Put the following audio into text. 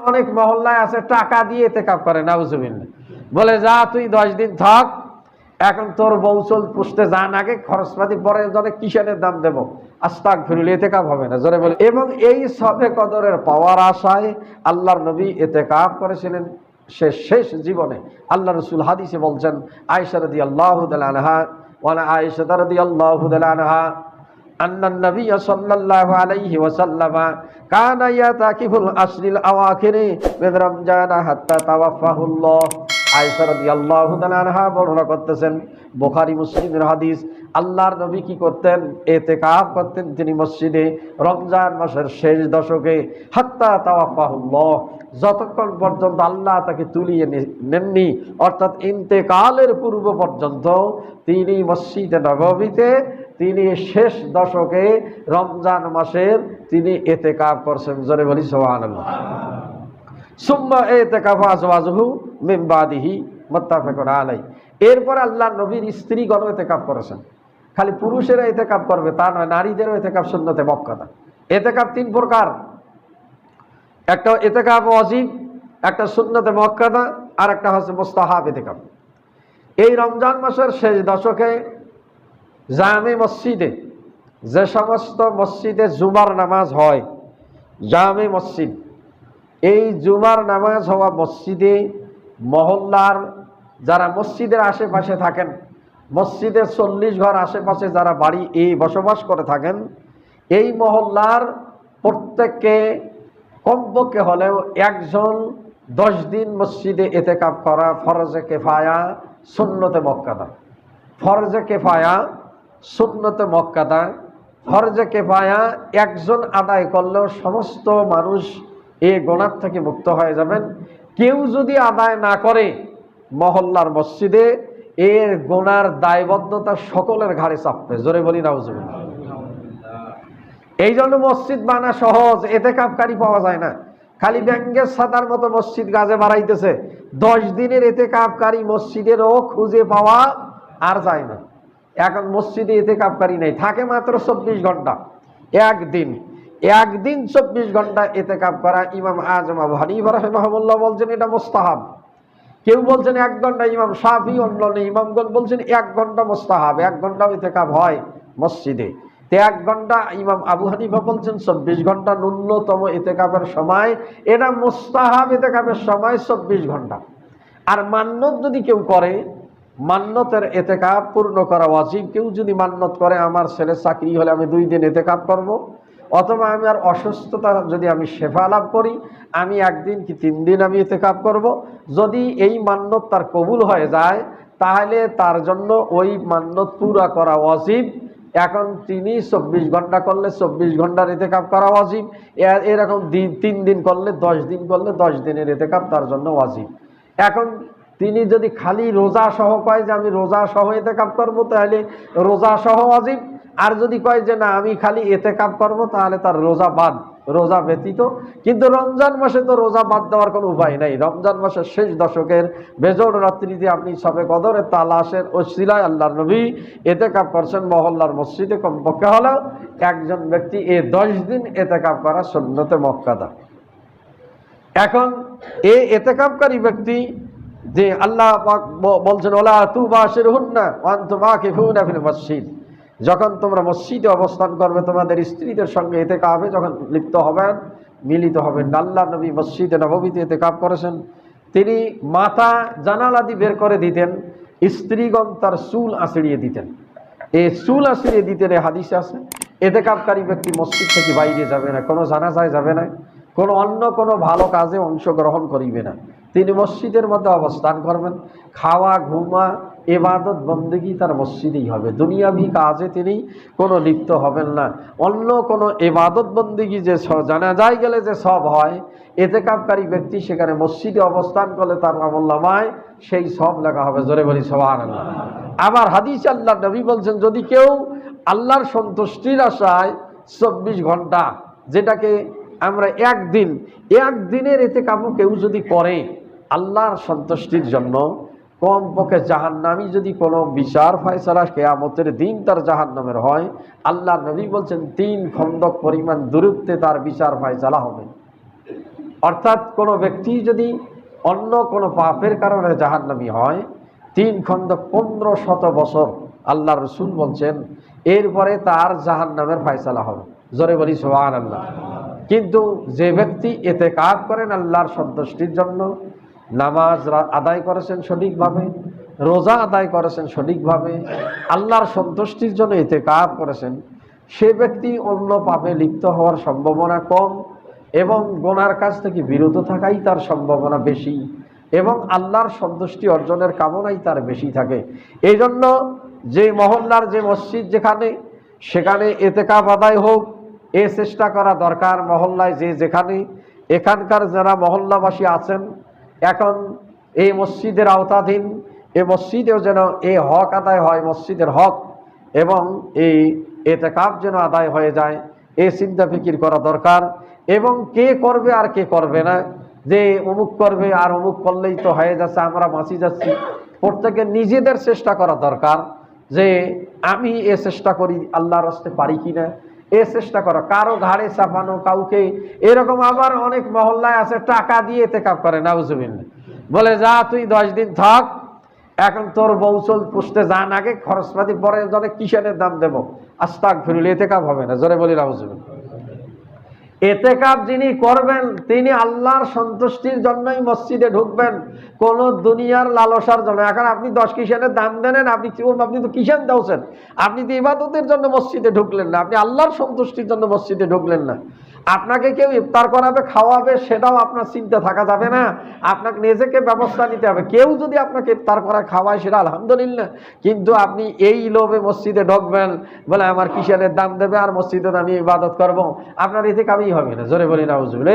অনেক মহল্লায় আছে টাকা দিয়ে ইতিকাফ করে, নাউজুবিল্লাহ। বলে যা তুই 10 দিন থাক, এখন তোর বউচল পুষতে যান, আগে খরচপাতি পরে জনে কিসের দাম দেব, আস্তাগফিরুল্লাহ, ইতিকাফ হবে না, জোরে বলে। এবং এই সবে কদরের পাওয়ার আশায় আল্লাহর নবী ইতিকাফ করেছিলেন শেষ জীবনে। আল্লাহ রাসূল হাদিসে বলছেন, আয়েশা রাদিয়াল্লাহু তাআলা আনহা ওয়া আয়েশা রাদিয়াল্লাহু তাআলা আনহা আন্নান নবী সাল্লাল্লাহু আলাইহি ওয়াসাল্লাম কানা ইয়াতাকিফুল আশরিল আওয়াখিরি মিন রমজান হাত্তা তাওয়াফাহুল্লাহ। আয়েশা রাদিয়াল্লাহু তাআলা আনহা বর্ণনা করতেছেন, বুখারী মুসলিমের হাদিস, আল্লাহর নবী কি করতেন? ইতিকাফ করতেন তিনি মসজিদে রমজান মাসের শেষ দশকে, হাত্তা তাওয়াফাহুল্লাহ, যতক্ষণ পর্যন্ত আল্লাহ তাকে তুলিয়ে নেননি, অর্থাৎ ইন্তেকালের পূর্ব পর্যন্ত তিনি মসজিদে নববীতে তিনি শেষ দশকে রমজান মাসের তিনি ইতিকাফ করছেন, জোরে বলি সুবহানাল্লাহ। সুম্মা ইতিকাফা আজওয়াজহু মিন বাদিহি মুত্তাফাকুন আলাইহি। এরপর আল্লাহর নবীর স্ত্রীগণ ইতিকাফ করেছেন। খালি পুরুষেরা ইতিকাফ করবে তা নয়, নারীদেরও ইতিকাফ সুন্নতে মুআক্কাদা। ইতিকাফ 3 প্রকার, একটা ইতিকাফ ওয়াজিব, একটা সুন্নতে মুআক্কাদা, আর একটা হচ্ছে মুস্তাহাব ইতিকাফ। এই রমজান মাসের শেষ দশকে জামে মসজিদে, যে সমস্ত মসজিদে জুমার নামাজ হয়, জামে মসজিদ, এই জুমার নামাজ হওয়া মসজিদে মহল্লার যারা মসজিদের আশেপাশে থাকেন, মসজিদের 40 ঘর আশেপাশে যারা বাড়ি এই বসবাস করে থাকেন, এই মহল্লার প্রত্যেককে কমপক্ষে হলেও একজন 10 দিন মসজিদে ইতিকাফ করা ফরজে কিফায়া সুন্নতে মুআক্কাদা। ফরজে কিফায়া সুন্নতে মুআক্কাদা। ফরজে কিফায়া একজন আদায় করলেও সমস্ত মানুষ এই গুনাহ থেকে মুক্ত হয়ে যাবেন। কেউ যদি আদায় না করে মহল্লার মসজিদে, এর গুনার দায়বদ্ধতা সকলের ঘাড়ে চাপবে, জোরে বলি নাউজুবিল্লাহ। এই জন্য মসজিদ বানা সহজ, ইতিকাফকারী পাওয়া যায় না। খালি ব্যাঙ্গের ছাতার মতো মসজিদ গাজে বাড়াইতেছে, 10 দিনের ইতিকাফকারী মসজিদেরও খুঁজে পাওয়া আর যায় না। এখন মসজিদে ইতিকাফকারী নেই, থাকে মাত্র 24 ঘন্টা। একদিন 24 ঘন্টা ইতিকাফ করা, ইমাম আজম আবু হানিফা রাহিমাহুল্লাহ বলছেন এটা মুস্তাহাব। কেউ বলছেন 1 ঘন্টা, ইমাম শাফি অন্যান্য ইমামগণ বলছেন 1 ঘন্টা মুস্তাহাব, 1 ঘন্টাও ইতিকাফ হয় মসজিদে। 1 ঘন্টা ইমাম আবু হানিফা বলছেন 24 ঘন্টা ন্যূনতম ইতিকাফের সময়, এটা মুস্তাহাব ইতিকাফের সময় 24 ঘন্টা। আর মান্নত যদি কেউ করে, মান্নতের ইতিকাফ পূর্ণ করা ওয়াজিব। কেউ যদি মান্নত করে আমার ছেলে চাকরি হলে আমি 2 দিন ইতিকাফ করব, অথবা আমি আর অসুস্থতা যদি আমি শেফা লাভ করি আমি 1 দিন কি 3 দিন আমি ইতিকাফ করব, যদি এই মান্নত তার কবুল হয়ে যায় তাহলে তার জন্য ওই মান্নত পুরা করা ওয়াজিব। এখন তিনি 24 ঘন্টা করলে 24 ঘন্টার ইতিকাফ করা ওয়াজিব, এরকম 3 দিন করলে 10 দিন করলে 10 দিনের ইতিকাফ তার জন্য ওয়াজিব। এখন তিনি যদি খালি রোজা সহ কয় যে আমি রোজা সহ ইতিকাফ করব, তাহলে রোজা সহ ওয়াজিব। আর যদি কয় যে না আমি খালি ইতিকাফ করব, তাহলে তার রোজা বাদ, রোজা ব্যতীত। কিন্তু রমজান মাসে তো রোজা বাদ দেওয়ার কোনো উপায় নাই। রমজান মাসের শেষ দশকের বেজোড় রাত্রিতে আপনি সবে কদরের তালাশের ওসিলায় আল্লাহর নবী ইতিকাফ করছেন মহল্লার মসজিদে, কমপক্ষে হলেও একজন ব্যক্তি এই 10 দিন ইতিকাফ করা সুন্নতে মুআক্কাদা। এখন এই ইতিকাফকারী ব্যক্তি যে আল্লাহ পাক বলছেন ওয়ালা তুবাশিরুহুন্না ওয়া আনতুম আকিফুনা ফিল মসজিদ, যখন তোমরা মসজিদে অবস্থান করবে তোমাদের স্ত্রীদের সঙ্গে ইতিকাফে যখন লিপ্ত হবেন, মিলিত হবেন। আল্লাহর নবী মসজিদে নববীতে ইতিকাফ করেছেন, তিনি মাথা জানালা দিয়ে বের করে দিতেন, স্ত্রীগণ তার চুল আঁচড়িয়ে দিতেন। এই চুল আঁচড়িয়ে দিতেন, এই হাদিসে আছে। ইতিকাফকারী ব্যক্তি মসজিদ থেকে বাইরে যাবে না, কোনো জানাজায় যাবে না, কোনো অন্য কোনো ভালো কাজে অংশগ্রহণ করিবে না। তিনি মসজিদের মধ্যে অবস্থান করবেন, খাওয়া ঘুমা ইবাদত বন্দেগী তার মসজিদেই হবে, দুনিয়াবি কাজে তিনি কোনো লিপ্ত হবেন না। অন্য কোনো ইবাদত বন্দেগী যে জানাজায় গেলে যে সব হয়, ইতিকাফকারী ব্যক্তি সেখানে মসজিদে অবস্থান করলে তার আমলনামায় সেই সব লেখা হবে, জোরে বলি সুবহানাল্লাহ। আবার হাদিসে আল্লাহর নবী বলছেন, যদি কেউ আল্লাহর সন্তুষ্টির আশায় 24 ঘন্টা, যেটাকে আমরা 1 দিনের ইতিকাফও কেউ যদি করে আল্লাহর সন্তুষ্টির জন্য, কমপক্ষে জাহান্নামী যদি কোনো বিচার ফয়সালা কিয়ামতের দিন তার জাহান্নামের হয়, আল্লাহর নবী বলছেন 3 খন্দক পরিমাণ দূরত্বে তার বিচার ফয়সালা হবে। অর্থাৎ কোনো ব্যক্তি যদি অন্য কোনো পাপের কারণে জাহান্নামী হয় 3 খণ্ড 1500 বছর, আল্লাহ রসুল বলছেন এরপরে তার জাহান্নামের ফয়সালা হবে। জোরে বলি সুবহানাল্লাহ। কিন্তু যে ব্যক্তি ইতিকাফ করেন আল্লাহর সন্তুষ্টির জন্য, নামাজ আদায় করেছেন সঠিকভাবে, রোজা আদায় করেছেন সঠিকভাবে, আল্লাহর সন্তুষ্টির জন্য ইতিকাফ করেছেন, সে ব্যক্তি অন্য পাপে লিপ্ত হওয়ার সম্ভাবনা কম এবং গুনার কাছ থেকে বিরত থাকাই তার সম্ভাবনা বেশি এবং আল্লাহর সন্তুষ্টি অর্জনের কামনাই তার বেশি থাকে। এই জন্য যে মহল্লার যে মসজিদ সেখানে ইতিকাফ আদায় হোক, এ চেষ্টা করা দরকার। মহল্লায় যে যেখানে, এখানকার যারা মহল্লাবাসী আছেন এখন এই মসজিদের আওতাধীন, এ মসজিদেও যেন এই হক আদায় হয়, মসজিদের হক, এবং এই ইতিকাফ যেন আদায় হয়ে যায়, এই চিন্তা ফিকির করা দরকার। এবং কে করবে আর কে করবে না, যে অমুক করবে আর অমুক করলেই তো হয়ে যাচ্ছে, আমরা বাঁচি যাচ্ছি, প্রত্যেকে নিজেদের চেষ্টা করা দরকার যে আমি এ চেষ্টা করি আল্লাহর রাস্তে পারি কিনা, এ চেষ্টা করা, কারো ঘাড়ে চাপানো কাউকে। এরকম আবার অনেক মহল্লায় আছে টাকা দিয়ে ইতিকাফ করে, নাউজুবিল্লাহ, বলে যা তুই 10 দিন থাক, এখন তোর বৌচল পুষতে যান, আগে খরচপাতি পরে জনে কিসের দাম দেবো, আস্তাগফিরুল্লাহ, ইতিকাফ হবে না। জোরে বলি নাউজুবিল্লাহ। ইতিকাফ যিনি করবেন তিনি আল্লাহর সন্তুষ্টির জন্যই মসজিদে ঢুকবেন, কোন দুনিয়ার লালসার জন্য। এখন আপনি 10 কিষানের দাম দেন, আপনি তো কিষান দাওছেন, আপনি তো ইবাদতের জন্য মসজিদে ঢুকলেন না, আপনি আল্লাহর সন্তুষ্টির জন্য মসজিদে ঢুকলেন না। আপনাকে কেউ ইফতার করাবে, খাওয়াবে, সেটাও আপনার চিন্তা থাকা যাবে না, আপনাকে নিজেকে ব্যবস্থা নিতে হবে। কেউ যদি আপনাকে ইফতার করা খাওয়ায় সেটা আলহামদুলিল্লাহ, কিন্তু আপনি এই লোভে মসজিদে ঢুকবেন, বলে আমার কিষানের দাম দেবে আর মসজিদে আমি ইবাদত করবো, আপনার ইতিকাফই হবে না। জোরে বলি নাউজুবিল্লাহ।